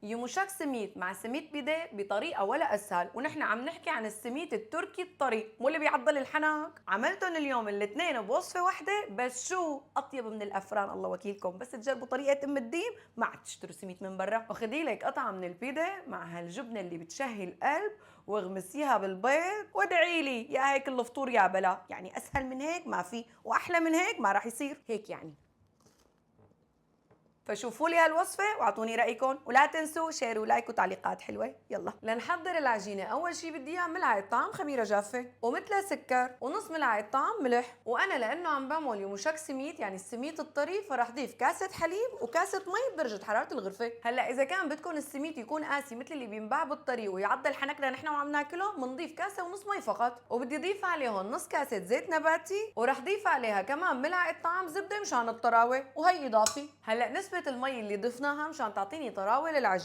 يمشك سميت مع سميت بيديه بطريقة ولا أسهل، ونحن عم نحكي عن السميت التركي الطري مو اللي بيعضل الحنك. عملتهم اليوم الاثنين بوصفة واحدة، بس شو أطيب من الأفران الله وكيلكم. بس تجربوا طريقة أم الديم ما عاد تشتروا سميت من برا. وخدي لك قطعة من البيدة مع هالجبنة اللي بتشهي القلب، واغمسيها بالبيض وادعي لي يا هيك الفطور يا بلا. يعني أسهل من هيك ما في، وأحلى من هيك ما راح يصير. هيك يعني. فشوفوا لي هالوصفة واعطوني رأيكم، ولا تنسوا شير ولايك وتعليقات حلوة. يلا لنحضر العجينة. أول شي بدي إياه ملعقة طعام خميرة جافة، ومثلها سكر، ونص ملعقة طعام ملح. وأنا لأنه عم بعمل يومشك سميت يعني السميت الطري، فرح ضيف كاسة حليب وكاسة مي بدرجة حرارة الغرفة. هلا إذا كان بدكم السميت يكون قاسي مثل اللي بينباع بالطري ويعضل حنكنا نحن وعم ناكله، بنضيف كاسة ونص مي فقط. وبدي أضيف عليهم نص كاسة زيت نباتي، ورح ضيف عليها كمان ملعقة طعام زبدة مشان الطراوة، وهي إضافي. هلا نسبة المي اللي ضفناها مشان تعطيني طراوة للعجينة.